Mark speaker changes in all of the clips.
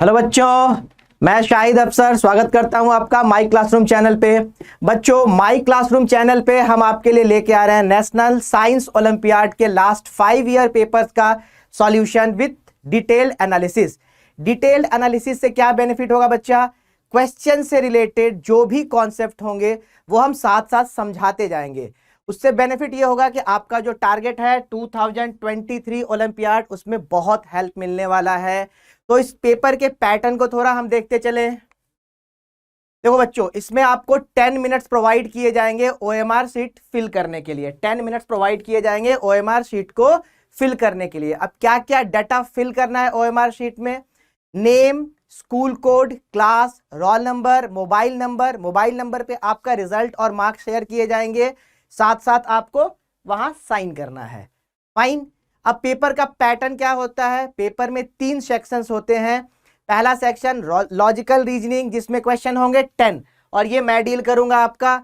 Speaker 1: Hello बच्चों, मैं शाहिद अफसर स्वागत करता हूं आपका माई क्लासरूम चैनल पे। बच्चों, माई क्लासरूम चैनल पे हम आपके लिए लेके आ रहे हैं नेशनल साइंस ओलंपियाड के लास्ट 5 ईयर पेपर्स का solution with detailed analysis. Detailed analysis से क्या बेनिफिट होगा बच्चा? क्वेश्चन से रिलेटेड जो भी कॉन्सेप्ट होंगे वो हम साथ साथ समझाते जाएंगे। उससे बेनिफिट ये होगा कि आपका जो टारगेट है 2023 ओलंपियाड, उसमें बहुत हेल्प मिलने वाला है। तो इस पेपर के पैटर्न को थोड़ा हम देखते चले। देखो बच्चों, इसमें आपको 10 मिनट्स प्रोवाइड किए जाएंगे ओएमआर शीट फिल करने के लिए। 10 मिनट्स प्रोवाइड किए जाएंगे ओएमआर शीट को फिल करने के लिए। अब क्या क्या डाटा फिल करना है ओएमआर शीट में? Name, school code, class, roll number, mobile number. Mobile number पे आपका रिजल्ट और मार्क्स शेयर किए जाएंगे, साथ साथ आपको वहां साइन करना है। फाइन। अब पेपर का पैटर्न क्या होता है? पेपर में 3 सेक्शंस होते हैं। पहला सेक्शन लॉजिकल रीजनिंग, जिसमें क्वेश्चन होंगे 10 और ये मैं डील करूंगा आपका।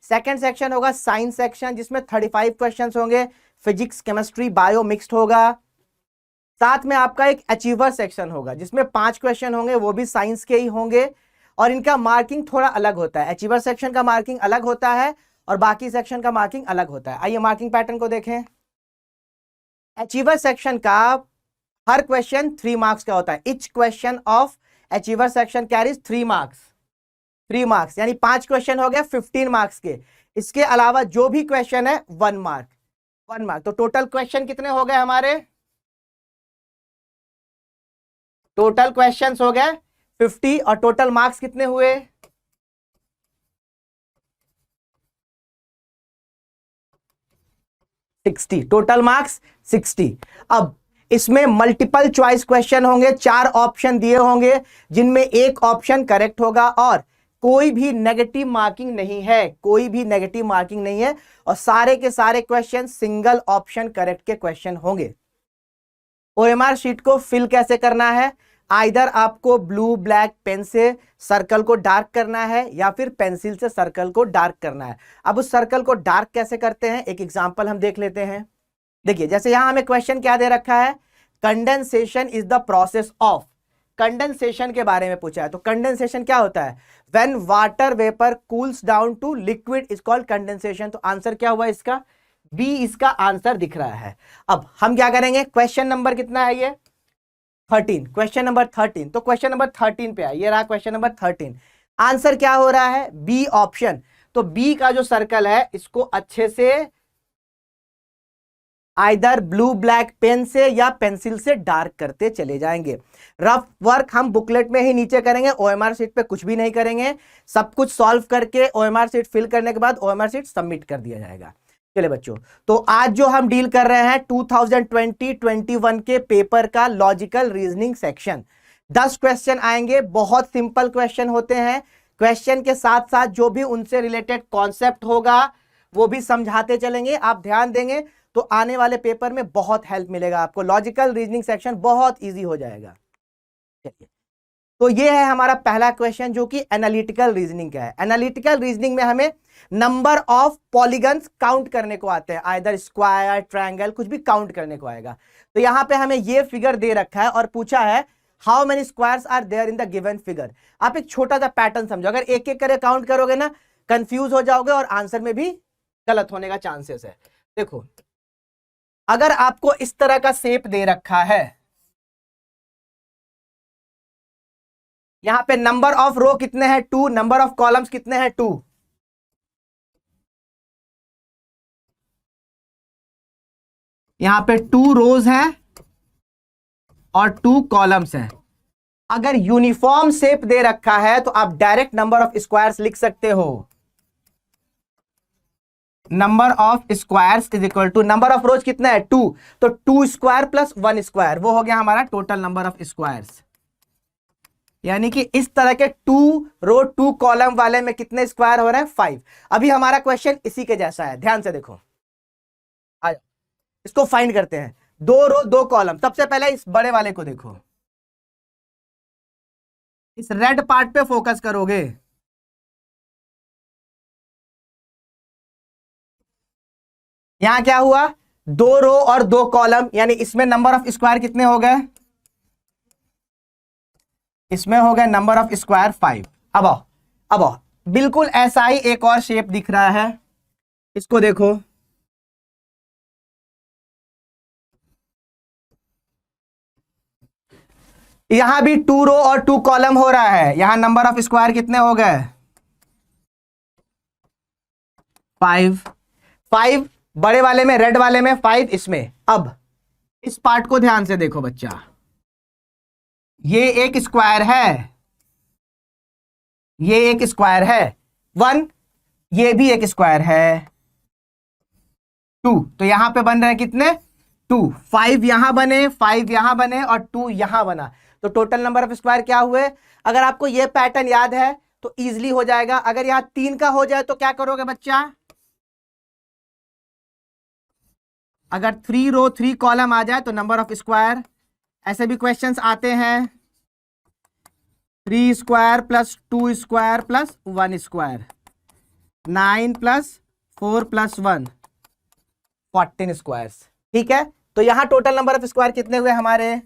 Speaker 1: सेकंड सेक्शन होगा साइंस सेक्शन, जिसमें 35 क्वेश्चंस होंगे। फिजिक्स, केमिस्ट्री, बायो मिक्स्ड होगा। साथ में आपका एक अचीवर सेक्शन होगा जिसमें 5 क्वेश्चन होंगे, वो भी साइंस के ही होंगे और इनका मार्किंग थोड़ा अलग होता है। अचीवर सेक्शन का मार्किंग अलग होता है और बाकी सेक्शन का मार्किंग अलग होता है। आइए मार्किंग पैटर्न को देखें। अचीवर सेक्शन का हर क्वेश्चन 3 मार्क्स का होता है। Each question of achiever section carries 3 marks. 3 marks यानी 5 क्वेश्चन हो गए 15 मार्क्स के। इसके अलावा जो भी क्वेश्चन है 1 मार्क। 1 मार्क। तो टोटल क्वेश्चन कितने हो गए हमारे? टोटल क्वेश्चंस हो गए 50 और टोटल मार्क्स कितने हुए? 60। Total marks 60। अब इसमें मल्टीपल चॉइस क्वेश्चन होंगे, 4 ऑप्शन दिए होंगे जिनमें एक ऑप्शन करेक्ट होगा और कोई भी नेगेटिव मार्किंग नहीं है। कोई भी नेगेटिव मार्किंग नहीं है और सारे के सारे क्वेश्चन सिंगल ऑप्शन करेक्ट के क्वेश्चन होंगे। ओएमआर शीट को फिल कैसे करना है? आइदर आपको ब्लू ब्लैक पेन से सर्कल को डार्क करना है या फिर पेंसिल से सर्कल को डार्क करना है। अब उस सर्कल को डार्क कैसे करते हैं, एक एग्जांपल हम देख लेते हैं। देखिए, जैसे यहां हमें क्वेश्चन क्या दे रखा है? Condensation is the process of. Condensation के बारे में पूछा है। तो कंडेंसेशन क्या होता है? When water vapour cools down to liquid is called condensation. तो आंसर क्या हुआ इसका? बी इसका आंसर दिख रहा है। अब हम क्या करेंगे? क्वेश्चन नंबर कितना है ये? 13। Question number 13। तो क्वेश्चन नंबर 13 पे आइए। रहा क्वेश्चन नंबर 13। आंसर क्या हो रहा है? B option. तो बी का जो सर्कल है इसको अच्छे से आइदर ब्लू ब्लैक पेन से या पेंसिल से डार्क करते चले जाएंगे। रफ वर्क हम बुकलेट में ही नीचे करेंगे, ओएमआर शीट पे कुछ भी नहीं करेंगे। सब कुछ सॉल्व करके ओएमआर शीट फिल करने के बाद ओएमआर शीट सबमिट कर दिया जाएगा। चलिए बच्चों, तो आज जो हम डील कर रहे हैं 2020-21 के पेपर का लॉजिकल रीजनिंग सेक्शन। 10 क्वेश्चन आएंगे, बहुत सिंपल क्वेश्चन होते हैं। क्वेश्चन के साथ साथ जो भी उनसे रिलेटेड कॉन्सेप्ट होगा वो भी समझाते चलेंगे। आप ध्यान देंगे तो आने वाले पेपर में बहुत हेल्प मिलेगा आपको। लॉजिकल रीजनिंग सेक्शन बहुत इजी हो जाएगा। चलिए, तो ये है हमारा पहला क्वेश्चन जो कि एनालिटिकल रीजनिंग का है। एनालिटिकल रीजनिंग में हमें नंबर ऑफ पॉलीगन्स काउंट करने को आते हैं, आइदर स्क्वायर, ट्रायंगल, कुछ भी काउंट करने को आएगा। तो यहां पे हमें ये फिगर दे रखा है और पूछा है how many squares are there in the given figure. आप एक छोटा सा पैटर्न समझो, अगर एक एक करके काउंट करोगे ना कंफ्यूज हो जाओगे और आंसर में भी गलत होने का चांसेस है। देखो, अगर आपको इस तरह का शेप दे रखा है, यहां पे नंबर ऑफ रो कितने हैं? 2। नंबर ऑफ कॉलम्स कितने हैं? 2। यहां पे 2 रोज हैं और 2 कॉलम्स हैं। अगर यूनिफॉर्म शेप दे रखा है तो आप डायरेक्ट नंबर ऑफ स्क्वायर्स लिख सकते हो। Number of squares is equal to number of rows कितना है? 2। तो 2 स्क्वायर प्लस 1 स्क्वायर, वो हो गया हमारा टोटल नंबर ऑफ स्क्वायर्स। यानी कि इस तरह के 2 रो 2 कॉलम वाले में कितने स्क्वायर हो रहे हैं? 5। अभी हमारा क्वेश्चन इसी के जैसा है, ध्यान से देखो। आ जाओ, इसको फाइंड करते हैं। 2 रो 2 कॉलम। सबसे पहले इस बड़े वाले को देखो, इस रेड पार्ट पे फोकस करोगे। यहां क्या हुआ? 2 रो और 2 कॉलम, यानी इसमें नंबर ऑफ स्क्वायर कितने हो गए? इसमें हो गया नंबर ऑफ स्क्वायर 5। अब आओ, अब आओ, बिल्कुल ऐसा ही एक और शेप दिख रहा है, इसको देखो। यहां भी 2 रो और 2 कॉलम हो रहा है। यहां नंबर ऑफ स्क्वायर कितने हो गए? 5। 5 बड़े वाले में, रेड वाले में 5 इसमें। अब इस पार्ट को ध्यान से देखो बच्चा, ये एक स्क्वायर है, ये एक स्क्वायर है 1, ये भी एक स्क्वायर है 2। तो यहां पे बन रहे हैं कितने? 2। 5 यहां बने, 5 यहां बने और 2 यहां बना। तो टोटल नंबर ऑफ स्क्वायर क्या हुए? अगर आपको ये पैटर्न याद है तो इजीली हो जाएगा। अगर यहां 3 का हो जाए तो क्या करोगे बच्चा? अगर 3 रो 3 कॉलम आ जाए तो नंबर ऑफ स्क्वायर, ऐसे भी क्वेश्चंस आते हैं, 3 square plus 2 square plus 1 square, 9 plus 4 plus 1, 14 squares. ठीक है, तो यहां टोटल नंबर ऑफ स्क्वायर कितने हुए हमारे?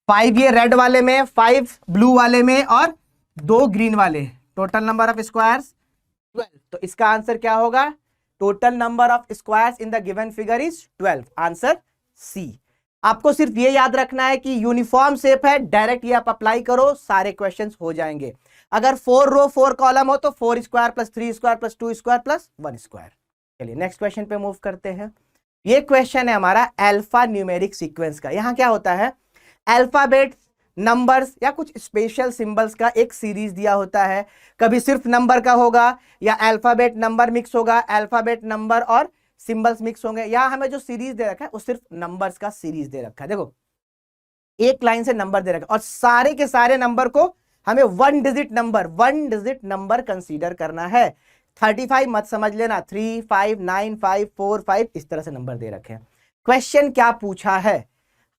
Speaker 1: 5 ये रेड वाले में, 5 ब्लू वाले में और 2 ग्रीन वाले। Total number of squares 12। तो इसका आंसर क्या होगा? Total number of squares in the given figure is 12। Answer C. आपको सिर्फ ये याद रखना है कि यूनिफॉर्म शेप है, डायरेक्ट ये आप अप्लाई करो, सारे क्वेश्चंस हो जाएंगे। अगर 4 रो 4 कॉलम हो तो 4 square plus 3 square plus 2 square plus 1 square. चलिए नेक्स्ट क्वेश्चन पे मूव करते हैं। ये क्वेश्चन है हमारा अल्फा न्यूमेरिक सीक्वेंस का। यहां क्या होता है, अल्फाबेट, नंबर्स या कुछ स्पेशल सिंबल्स का एक सीरीज दिया होता है। कभी सिर्फ नंबर का होगा या अल्फाबेट नंबर मिक्स होगा, अल्फाबेट नंबर और सिंबल्स मिक्स होंगे। या हमें जो सीरीज दे रखा है वो सिर्फ नंबर्स का सीरीज दे रखा है। देखो एक लाइन से नंबर दे रखा है और सारे के सारे नंबर को हमें 1 डिजिट नंबर कंसीडर करना है। 35 मत समझ लेना, 3, 5, 9, 5, 4, 5 इस तरह से नंबर दे रखे हैं। क्वेश्चन क्या पूछा है?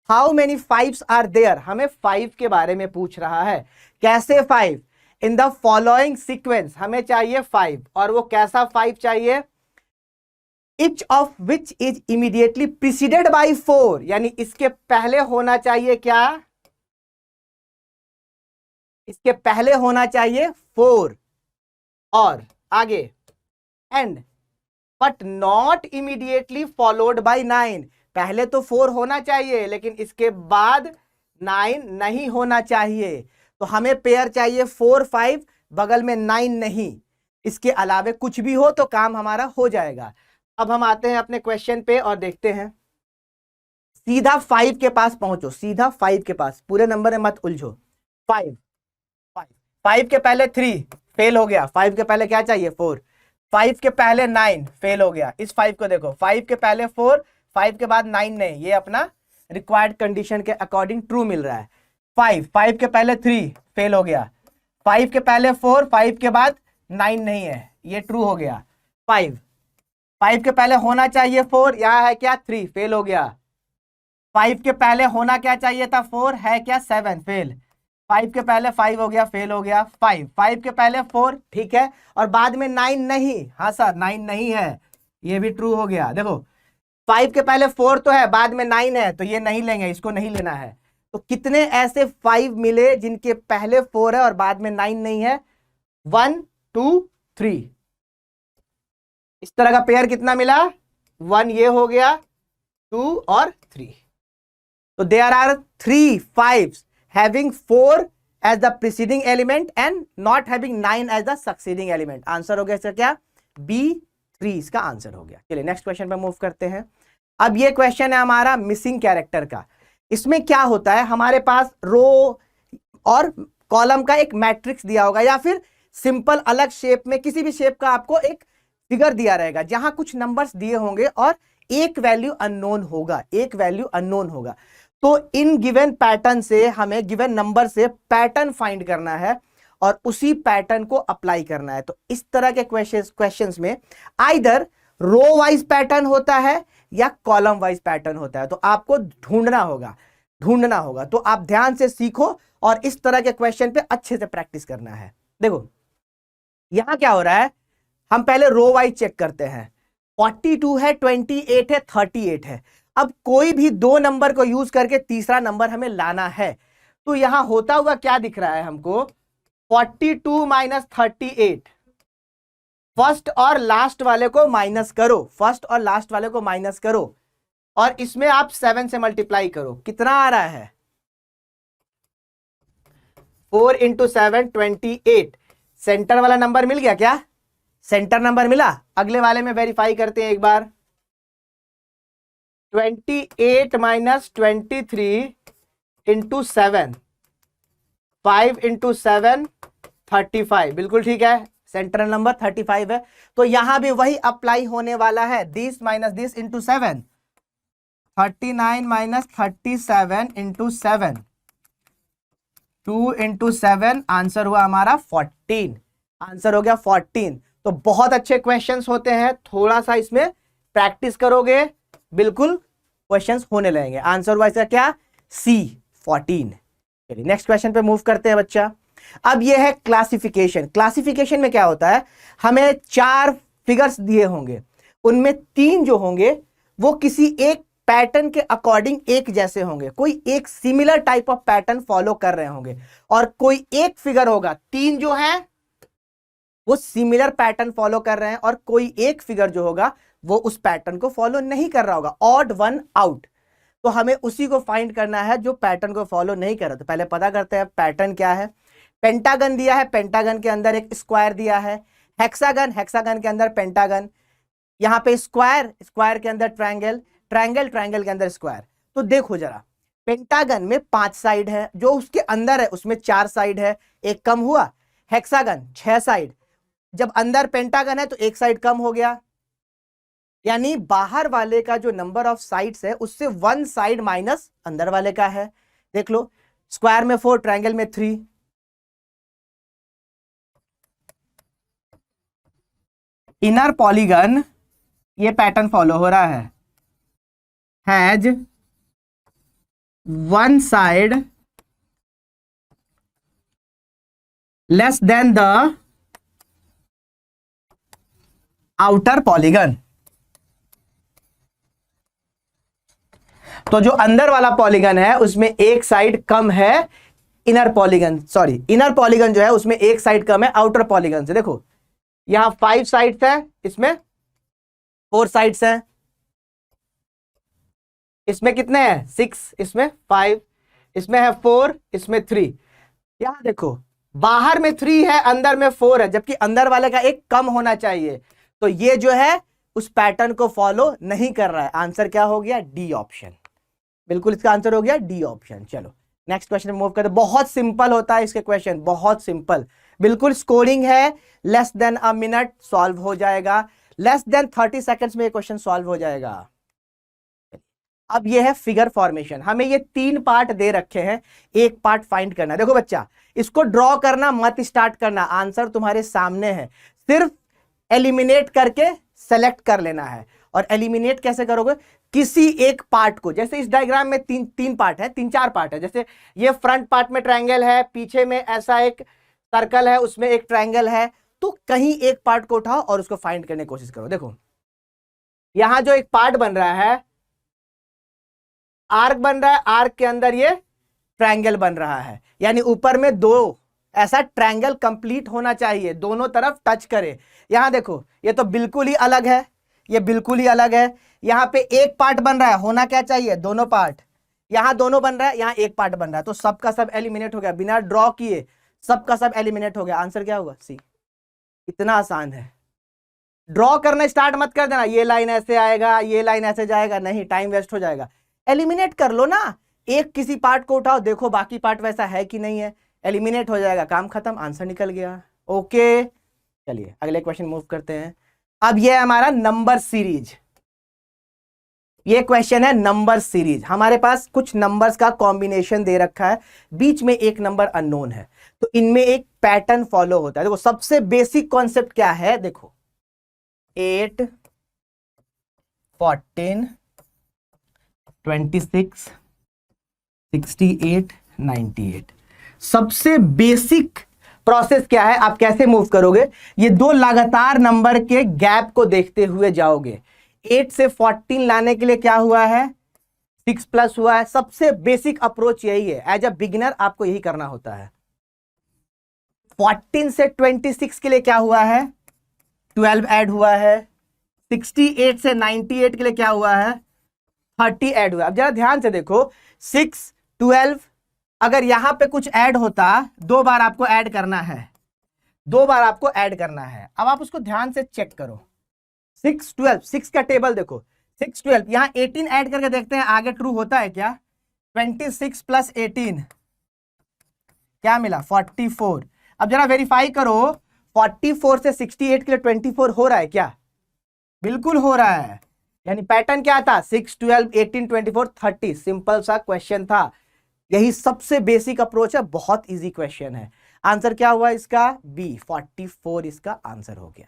Speaker 1: How many 5s are there? हमें 5 के बारे में पूछ रहा है। कैसे 5? इन द फॉलोइंग सीक्वेंस, हमें चाहिए 5 और वो कैसा 5 चाहिए? Each of which is immediately preceded by 4, यानी इसके पहले होना चाहिए क्या? इसके पहले होना चाहिए 4 और आगे and but not immediately followed by 9। पहले तो 4 होना चाहिए लेकिन इसके बाद 9 नहीं होना चाहिए। तो हमें पेयर चाहिए 4, 5, बगल में 9 नहीं। इसके अलावे कुछ भी हो तो काम हमारा हो जाएगा। अब हम आते हैं अपने क्वेश्चन पे और देखते हैं। सीधा 5 के पास पहुंचो, सीधा 5 के पास, पूरे नंबर में मत उलझो। 5 5 के पहले 3 फेल हो गया, 5 के पहले क्या चाहिए 4, 5 के पहले 9 फेल हो गया। इस 5 को देखो, 5 के पहले 4, 5 के बाद 9 नहीं, ये अपना रिक्वायर्ड कंडीशन के अकॉर्डिंग ट्रू मिल रहा है। 5 के पहले 3 फेल हो गया, 5 के पहले 4, 5 के बाद 9 नहीं है, ये ट्रू हो गया। 5 के पहले होना चाहिए 4, यहां है क्या 3 फेल हो गया। 5 के पहले होना क्या चाहिए था 4, है क्या 7 फेल। 5 के पहले 5 हो गया, फेल हो गया। 5 के पहले 4 ठीक है और बाद में 9 नहीं, हाँ सर 9 नहीं है, ये भी ट्रू हो गया। देखो 5 के पहले 4 तो है, बाद में 9 है, तो ये नहीं लेंगे, इसको नहीं लेना है। तो कितने ऐसे 5 मिले जिनके पहले 4 है और बाद में 9 नहीं है? 1, 2, 3। इस तरह का पेयर कितना मिला? 1 ये हो गया, 2 और 3। तो there are 3 5s having 4 as the preceding element and not having 9 as the succeeding element। Answer हो गया इसका क्या? B3 इसका आंसर हो गया। चलिए नेक्स्ट क्वेश्चन पे मूव करते हैं। अब ये क्वेश्चन है हमारा मिसिंग कैरेक्टर का। इसमें क्या होता है, हमारे पास रो और कॉलम का एक मैट्रिक्स दिया होगा या फिर सिंपल अलग शेप में किसी भी शेप का आपको एक फिगर दिया रहेगा जहां कुछ नंबर्स दिए होंगे और एक वैल्यू अननोन होगा, एक वैल्यू अननोन होगा। तो इन गिवन पैटर्न से हमें गिवन नंबर से पैटर्न फाइंड करना है और उसी पैटर्न को अप्लाई करना है। तो इस तरह के क्वेश्चंस में आइदर रो वाइज पैटर्न होता है या कॉलम वाइज पैटर्न होता है। तो आपको ढूंढना होगा। तो आप ध्यान से सीखो और इस तरह के क्वेश्चन पे अच्छे से प्रैक्टिस करना है। देखो यहां क्या हो रहा है, हम पहले रो वाइज चेक करते हैं। 42 है, 28 है, 38 है अब कोई भी दो नंबर को यूज करके तीसरा नंबर हमें लाना है, तो यहां होता हुआ क्या दिख रहा है हमको, 42 माइनस 38। फर्स्ट और लास्ट वाले को माइनस करो, फर्स्ट और लास्ट वाले को माइनस करो, और इसमें आप 7 से मल्टीप्लाई करो, कितना आ रहा है, 4 इंटू 7 28। सेंटर वाला नंबर मिल गया क्या, सेंटर नंबर मिला। अगले वाले में वेरीफाई करते हैं एक बार, 28 माइनस 23 इंटू 7, 5 इंटू 7 35, बिल्कुल ठीक है, सेंट्रल नंबर 35 है। तो यहां भी वही अप्लाई होने वाला है, this minus this into 7, 39 minus 37 into 7, 2 into 7, answer हुआ हमारा 14, आंसर हो गया 14। तो बहुत अच्छे क्वेश्चंस होते हैं, थोड़ा सा इसमें प्रैक्टिस करोगे बिल्कुल क्वेश्चंस होने लगेंगे। आंसर हुआ इसका क्या, सी 14। चलिए नेक्स्ट क्वेश्चन पे मूव करते हैं बच्चा। अब ये है क्लासिफिकेशन। क्लासिफिकेशन में क्या होता है, हमें 4 फिगर्स दिए होंगे, उनमें 3 जो होंगे वो किसी एक पैटर्न के अकॉर्डिंग एक जैसे होंगे, कोई एक similar type of pattern follow कर रहे होंगे, और कोई एक फिगर होगा, 3 जो है वो सिमिलर पैटर्न फॉलो कर रहे हैं, और कोई एक फिगर जो होगा वो उस पैटर्न को फॉलो नहीं कर रहा होगा, ऑड वन आउट। तो हमें उसी को फाइंड करना है जो पैटर्न को फॉलो नहीं कर रहा। तो पहले पता करते हैं पैटर्न क्या है। पेंटागन दिया है, पेंटागन के अंदर एक स्क्वायर दिया है, हेक्सागन, हेक्सागन के अंदर पेंटागन, यहां पे स्क्वायर, स्क्वायर के अंदर ट्रायंगल, ट्रायंगल, ट्रायंगल के अंदर स्क्वायर। तो देखो जरा, पेंटागन में 5 साइड है, जो उसके अंदर है उसमें 4 साइड है, एक कम हुआ। हेक्सागन 6 साइड, जब अंदर पेंटागन है तो एक साइड कम हो गया, यानी बाहर वाले का जो नंबर ऑफ साइड्स है उससे 1 साइड माइनस अंदर वाले का है। देख लो, स्क्वायर में 4, ट्रायंगल में 3। इनर पॉलीगन, ये पैटर्न फॉलो हो रहा है, has 1 side less than the outer polygon. तो जो अंदर वाला पॉलीगन है उसमें एक साइड कम है, inner polygon, sorry inner polygon जो है उसमें एक साइड कम है आउटर पॉलीगन से। देखो यहां 5 साइड्स है, इसमें 4 साइड्स है, इसमें कितने हैं 6, इसमें 5, इसमें है 4, इसमें 3। यहां देखो बाहर में 3 है, अंदर में 4 है, जबकि अंदर वाले का एक कम होना चाहिए। तो ये जो है उस पैटर्न को फॉलो नहीं कर रहा है। आंसर क्या हो गया, डी ऑप्शन, बिल्कुल इसका आंसर हो गया डी ऑप्शन। चलो नेक्स्ट क्वेश्चन मूव करते हैं। बहुत सिंपल होता है इसके क्वेश्चन, बहुत सिंपल, बिल्कुल स्कोरिंग है, less than a minute solve हो जाएगा, लेस देन 30 सेकंड्स में ये क्वेश्चन सॉल्व हो जाएगा। अब ये है फिगर फॉर्मेशन, हमें ये 3 पार्ट दे रखे हैं, एक पार्ट फाइंड करना है। देखो बच्चा, इसको ड्रॉ करना मत स्टार्ट करना, आंसर तुम्हारे सामने है, सिर्फ एलिमिनेट करके सेलेक्ट कर लेना है। और एलिमिनेट कैसे करोगे, किसी एक पार्ट को, जैसे इस डायग्राम में 3 पार्ट है, 3-4 पार्ट है, जैसे ये फ्रंट पार्ट में ट्रायंगल है, पीछे में ऐसा एक सर्कल है, उसमें एक ट्रायंगल है, तो कहीं एक पार्ट को उठाओ और उसको फाइंड करने की कोशिश करो। देखो यहां जो एक पार्ट बन रहा है, आर्क बन रहा है, आर्क के अंदर ये ट्रायंगल बन रहा है, यानी ऊपर में 2 ऐसा ट्रायंगल कंप्लीट होना चाहिए, दोनों तरफ टच करे। यहां देखो ये तो बिल्कुल ही अलग है, ये बिल्कुल ही अलग है, यहां पे एक पार्ट बन रहा है, होना क्या चाहिए दोनों पार्ट, यहां दोनों बन रहा है, यहां एक पार्ट बन रहा है, तो सबका सब एलिमिनेट हो गया, बिना ड्रॉ किए सबका सब एलिमिनेट हो गया। आंसर क्या होगा, सी। इतना आसान है, ड्रॉ करना स्टार्ट मत कर देना, ये लाइन ऐसे आएगा, ये लाइन ऐसे जाएगा, नहीं, टाइम वेस्ट हो जाएगा। एलिमिनेट कर लो ना, एक किसी पार्ट को उठाओ, देखो बाकी पार्ट वैसा है कि नहीं है, एलिमिनेट हो जाएगा, काम खत्म, आंसर निकल गया। ओके चलिए अगले क्वेश्चन मूव करते हैं। अब ये है हमारा नंबर सीरीज, ये क्वेश्चन है नंबर सीरीज। हमारे पास कुछ नंबर्स का कॉम्बिनेशन दे रखा है, बीच में एक नंबर अननोन है, तो इनमें एक पैटर्न फॉलो होता है। देखो सबसे बेसिक कॉन्सेप्ट क्या है, देखो 8, 14, 26, 68, 98। सबसे बेसिक प्रोसेस क्या है, आप कैसे मूव करोगे, ये 2 लगातार नंबर के गैप को देखते हुए जाओगे। 8 से 14 लाने के लिए क्या हुआ है, 6 प्लस हुआ है। सबसे बेसिक अप्रोच यही है, एज अ बिगिनर आपको यही करना होता है। 14 से 26 के लिए क्या हुआ है, 12 ऐड हुआ है। 68 से 98 के लिए क्या हुआ है, 30 ऐड हुआ। अब जरा ध्यान से देखो, 6, 12, अगर यहां पे कुछ ऐड होता, 2 बार आपको ऐड करना है, 2 बार आपको ऐड करना है। अब आप उसको ध्यान से चेक करो, 6, 12, 6 का टेबल देखो, 6, 12, यहां 18 ऐड करके देखते हैं आगे ट्रू होता है क्या। 26 प्लस 18 क्या मिला, 44। अब जरा वेरीफाई करो, 44 से 68 के लिए 24 हो रहा है क्या, बिल्कुल हो रहा है। यानी पैटर्न क्या था, 6, 12, 18, 24, 30। सिंपल सा क्वेश्चन था, यही सबसे बेसिक अप्रोच है, बहुत इजी क्वेश्चन है। आंसर क्या हुआ इसका, बी, 44 इसका आंसर हो गया।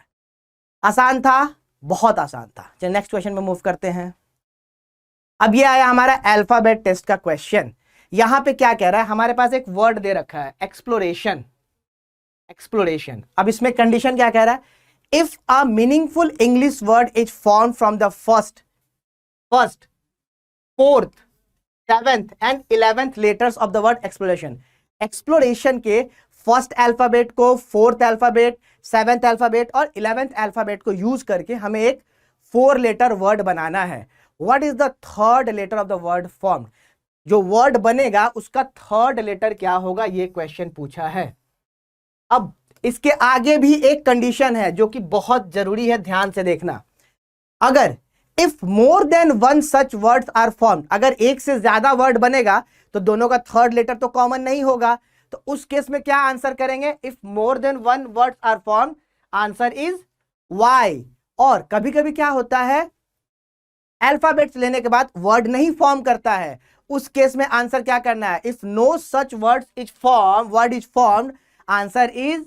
Speaker 1: आसान था, बहुत आसान था। चलिए नेक्स्ट क्वेश्चन में मूव करते हैं। अब ये आया हमारा अल्फाबेट टेस्ट का क्वेश्चन। यहां पे क्या कह रहा है, हमारे पास एक वर्ड दे रखा है, एक्सप्लोरेशन। एक्सप्लोरेशन, अब इसमें कंडीशन क्या कह रहा है, if a meaningful English word is form from the first, 4th, 7th and 11th letters of the word exploration. Exploration के फर्स्ट अल्फाबेट को, 4th अल्फाबेट, 7th अल्फाबेट और 11th अल्फाबेट को यूज करके हमें एक 4 लेटर वर्ड बनाना है। What is the 3rd letter of the word formed, जो वर्ड बनेगा उसका 3rd लेटर क्या होगा, ये क्वेश्चन पूछा है। अब इसके आगे भी एक कंडीशन है जो कि बहुत जरूरी है, ध्यान से देखना। अगर if more than 1 such words are formed, अगर एक से ज्यादा वर्ड बनेगा तो दोनों का 3rd लेटर तो कॉमन नहीं होगा, तो उस केस में क्या आंसर करेंगे, if more than 1 words are formed, answer is Y. और कभी कभी क्या होता है, अल्फाबेट्स लेने के बाद वर्ड नहीं फॉर्म करता है, उस केस में आंसर क्या करना है, if no such word is formed, answer is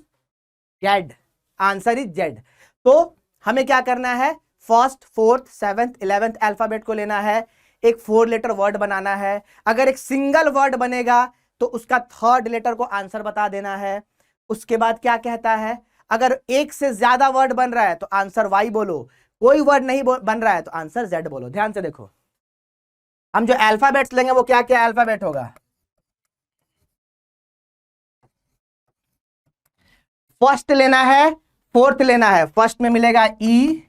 Speaker 1: Z, answer is Z. तो हमें क्या करना है, first, 4th, 7th, 11th alphabet को लेना है, एक 4 लेटर वर्ड बनाना है। अगर एक सिंगल वर्ड बनेगा तो उसका 3rd लेटर को आंसर बता देना है। उसके बाद क्या कहता है, अगर एक से ज्यादा वर्ड बन रहा है तो आंसर वाई बोलो, कोई वर्ड नहीं बन रहा है तो आंसर जेड बोलो। ध्यान से देखो, हम जो अल्फाबेट्स लेंगे वो क्या क्या अल्फाबेट होगा, फर्स्ट लेना है, 4th लेना है। फर्स्ट में मिलेगा ई,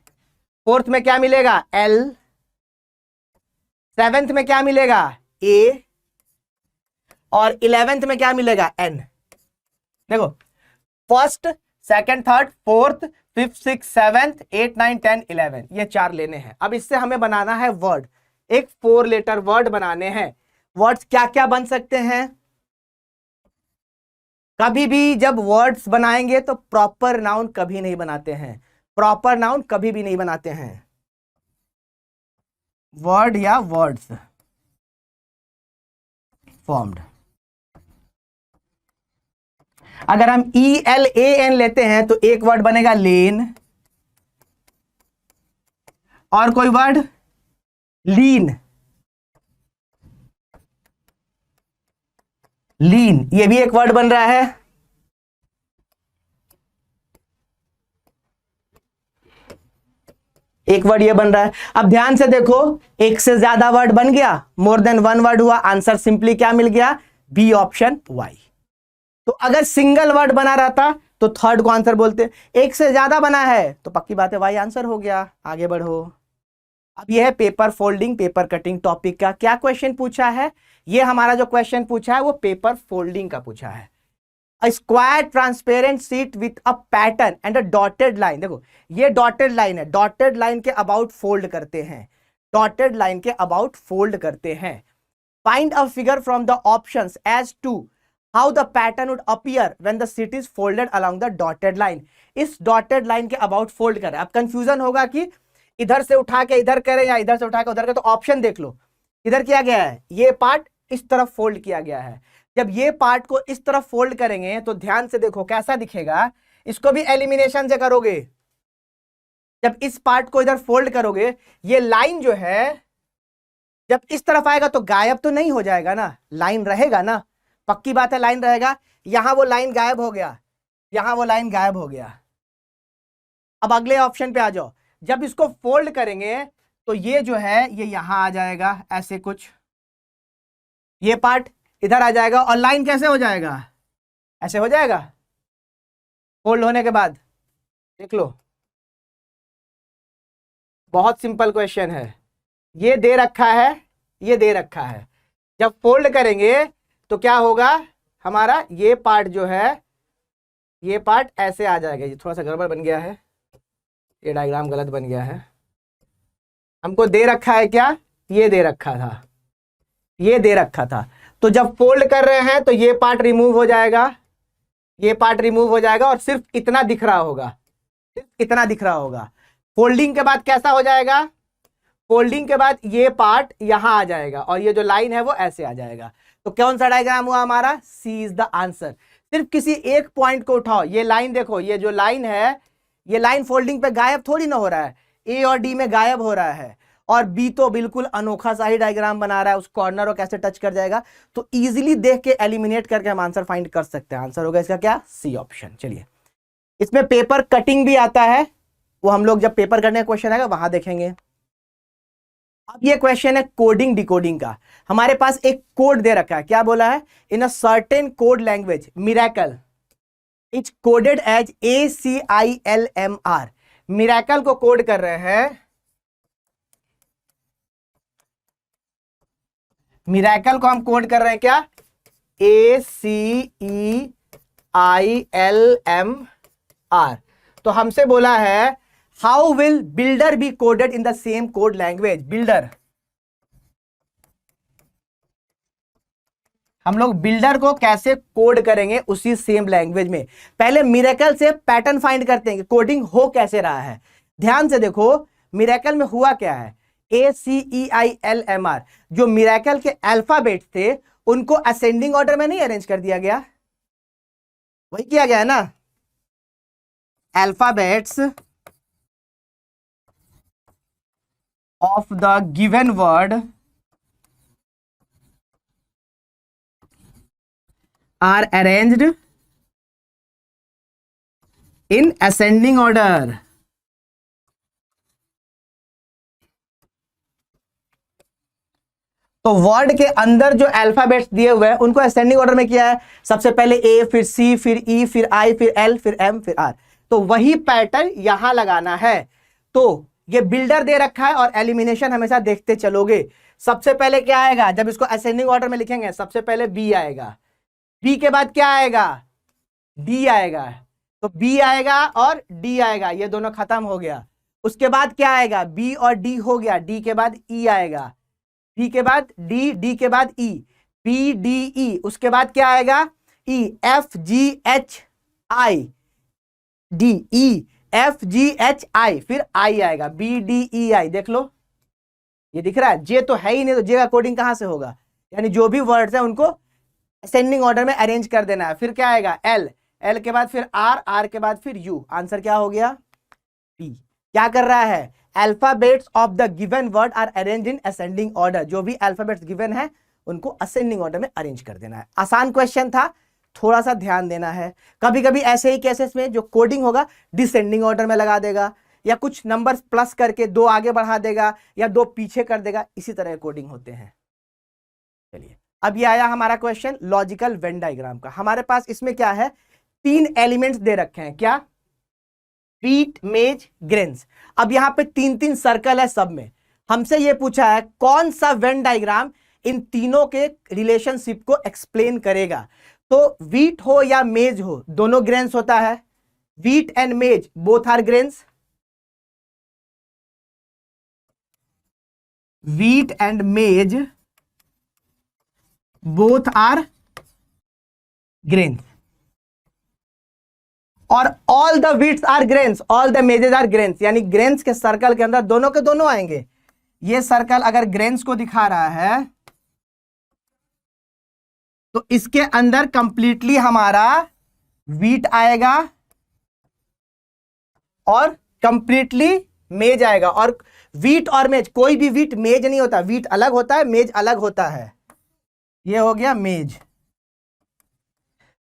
Speaker 1: 4th में क्या मिलेगा, एल, 7th में क्या मिलेगा, ए, और 11th में क्या मिलेगा, एन। देखो, first, 2nd, 3rd, 4th, 5th, 6th, 7th, 8th, 9th, 10th, 11th, ये 4 लेने हैं। अब इससे हमें बनाना है वर्ड, एक 4 लेटर वर्ड बनाने हैं। वर्ड्स क्या क्या बन सकते हैं, कभी भी जब वर्ड्स बनाएंगे तो प्रॉपर नाउन कभी नहीं बनाते हैं, प्रॉपर नाउन कभी भी नहीं बनाते हैं, वर्ड या वर्ड्स फॉर्म्ड। अगर हम ELAN लेते हैं तो एक वर्ड बनेगा लेन, और कोई वर्ड लीन, लीन, ये भी एक वर्ड बन रहा है। एक वर्ड ये बन रहा है। अब ध्यान से देखो, एक से ज्यादा वर्ड बन गया, मोर देन 1 वर्ड हुआ, आंसर सिंपली क्या मिल गया, बी ऑप्शन, वाई। तो अगर सिंगल वर्ड बना रहता तो 3rd को आंसर बोलते, एक से ज्यादा बना है तो पक्की बात है वाई आंसर हो गया। आगे बढ़ो। अब यह है paper folding, paper cutting topic का क्या क्वेश्चन पूछा है। ये हमारा जो क्वेश्चन पूछा है वो पेपर फोल्डिंग का पूछा है। A square transparent sheet with a pattern and a dotted line, देखो ये डॉटेड लाइन है, डॉटेड लाइन के अबाउट फोल्ड करते हैं, डॉटेड लाइन के अबाउट फोल्ड करते हैं। Find a figure from the options as to how the pattern would appear when the sheet is folded along the dotted line. इस dotted line के about fold करें। अब confusion होगा कि इधर से उठा के इधर करें या इधर से उठा के उधर करें, तो ऑप्शन देख लो, इधर किया गया है, ये पार्ट इस तरफ फोल्ड किया गया है। जब ये पार्ट को इस तरफ फोल्ड करेंगे तो ध्यान से देखो कैसा दिखेगा, इसको भी एलिमिनेशन से करोगे। जब इस पार्ट को इधर फोल्ड करोगे, ये लाइन जो है जब इस तरफ आएगा तो गायब तो नहीं हो जाएगा ना, लाइन रहेगा ना, पक्की बात है लाइन रहेगा। यहां वो लाइन गायब हो गया, यहां वो लाइन गायब हो गया। अब अगले ऑप्शन पे आ जाओ, जब इसको फोल्ड करेंगे तो ये जो है ये यहां आ जाएगा ऐसे कुछ, ये पार्ट इधर आ जाएगा और लाइन कैसे हो जाएगा, ऐसे हो जाएगा फोल्ड होने के बाद। देख लो, बहुत सिंपल क्वेश्चन है। ये दे रखा है, ये दे रखा है, जब फोल्ड करेंगे तो क्या होगा, हमारा ये पार्ट जो है, ये पार्ट ऐसे आ जाएगा। ये थोड़ा सा गड़बड़ बन गया है, ये डायग्राम गलत बन गया है। हमको दे रखा है क्या, ये दे रखा था, ये दे रखा था। तो जब फोल्ड कर रहे हैं तो ये पार्ट रिमूव हो जाएगा, ये पार्ट रिमूव हो जाएगा और सिर्फ इतना दिख रहा होगा, सिर्फ इतना दिख रहा होगा। फोल्डिंग के बाद कैसा हो जाएगा, फोल्डिंग के बाद ये पार्ट यहां आ जाएगा और ये जो लाइन है वो ऐसे आ जाएगा। तो कौन सा डायग्राम हुआ हमारा, सी इज द आंसर। सिर्फ किसी एक पॉइंट को उठाओ, ये लाइन देखो, ये जो लाइन है, ये लाइन फोल्डिंग पे गायब थोड़ी ना हो रहा है, ए और डी में गायब हो रहा है, और बी तो बिल्कुल अनोखा सा ही डायग्राम बना रहा है, उस कॉर्नर को कैसे टच कर जाएगा। तो इजीली देख के एलिमिनेट करके हम आंसर फाइंड कर सकते हैं। आंसर होगा इसका क्या, सी ऑप्शन। चलिए, इसमें पेपर कटिंग भी आता है, वो हम लोग जब पेपर करने का क्वेश्चन आएगा वहां देखेंगे। अब ये क्वेश्चन है कोडिंग डिकोडिंग का। हमारे पास एक कोड दे रखा है, क्या बोला है, in a certain code language miracle it's coded as ACILMR। Miracle को कोड कर रहे हैं, मिरेकल को हम कोड कर रहे हैं क्या, ACEILMR। तो हमसे बोला है how will builder be coded in the same code language. Builder, हम लोग बिल्डर को कैसे कोड करेंगे उसी सेम लैंग्वेज में। पहले मिरेकल से पैटर्न फाइंड करते हैं कि कोडिंग हो कैसे रहा है। ध्यान से देखो, मिरेकल में हुआ क्या है, ACEILMR, जो मिरेकल के अल्फाबेट थे उनको असेंडिंग ऑर्डर में नहीं अरेंज कर दिया गया, वही किया गया है ना। Alphabets of the given word are arranged in ascending order। तो वर्ड के अंदर जो अल्फाबेट्स दिए हुए हैं उनको असेंडिंग ऑर्डर में किया है। सबसे पहले ए, फिर सी, फिर ई, फिर आई, फिर एल, फिर एम, फिर आर। तो वही पैटर्न यहां लगाना है। तो ये बिल्डर दे रखा है और एलिमिनेशन हमेशा देखते चलोगे। सबसे पहले क्या आएगा, जब इसको असेंडिंग ऑर्डर में लिखेंगे, सबसे पहले बी आएगा, बी के बाद क्या आएगा, डी आएगा। तो बी आएगा और डी आएगा, ये दोनों खत्म हो गया। उसके बाद क्या आएगा, बी और डी हो गया, डी के बाद ई आएगा, डी के बाद डी, डी के बाद ई, बी डी ई। उसके बाद क्या आएगा, E, F G H I, D, E, F G H I, फिर आई आएगा, बी डी ई आई। देख लो, ये दिख रहा है, जे तो है ही नहीं, तो जे का कोडिंग कहां से होगा। यानी जो भी वर्ड्स है उनको असेंडिंग ऑर्डर में अरेंज कर देना है। फिर क्या आएगा, एल, एल के बाद फिर आर, आर के बाद फिर यू। आंसर क्या हो गया, पी। क्या कर रहा है, alphabets of the given word are arrange in ascending order. जो भी अल्फाबेट्स गिवन है उनको असेंडिंग ऑर्डर में अरेंज कर देना है। आसान क्वेश्चन था, थोड़ा सा ध्यान देना है। कभी कभी ऐसे ही केसेस में जो कोडिंग होगा डिसेंडिंग ऑर्डर में लगा देगा, या कुछ नंबर्स प्लस करके 2 आगे बढ़ा देगा या 2 पीछे कर देगा, इसी तरह कोडिंग होते हैं। चलिए, अब ये आया हमारा क्वेश्चन लॉजिकल वेन डायग्राम का। हमारे पास इसमें क्या है, 3 एलिमेंट्स दे रखे हैं, क्या, फीट, मेज, ग्रेन्स। अब यहां पे 3-3 सर्कल है सब में। हमसे ये पूछा है कौन सा वेन डायग्राम इन तीनों के रिलेशनशिप को एक्सप्लेन करेगा। तो वीट हो या मेज हो, दोनों ग्रेन्स होता है। Wheat and maize both are grains, wheat and maize both are grains, और all the wheats are grains, all the maizes are grains. यानी ग्रेन्स के सर्कल के अंदर दोनों के दोनों आएंगे। ये सर्कल अगर ग्रेन्स को दिखा रहा है तो इसके अंदर कंप्लीटली हमारा वीट आएगा और कंप्लीटली मेज आएगा। और वीट और मेज, कोई भी वीट मेज नहीं होता, वीट अलग होता है, मेज अलग होता है। ये हो गया मेज।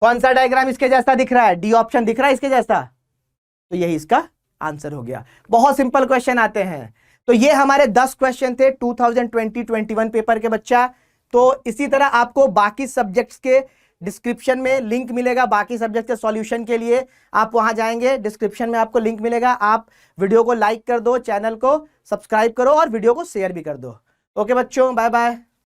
Speaker 1: कौन सा डायग्राम इसके जैसा दिख रहा है, डी ऑप्शन दिख रहा है इसके जैसा, तो यही इसका आंसर हो गया। बहुत सिंपल क्वेश्चन आते हैं। तो ये हमारे 10 क्वेश्चन थे 2020-21 पेपर के बच्चा। तो इसी तरह आपको बाकी सब्जेक्ट्स के डिस्क्रिप्शन में लिंक मिलेगा, बाकी सब्जेक्ट के सॉल्यूशन के लिए आप वहां जाएंगे, डिस्क्रिप्शन में आपको लिंक मिलेगा। आप वीडियो को लाइक कर दो, चैनल को सब्सक्राइब करो और वीडियो को शेयर भी कर दो। ओके बच्चों, बाय बाय।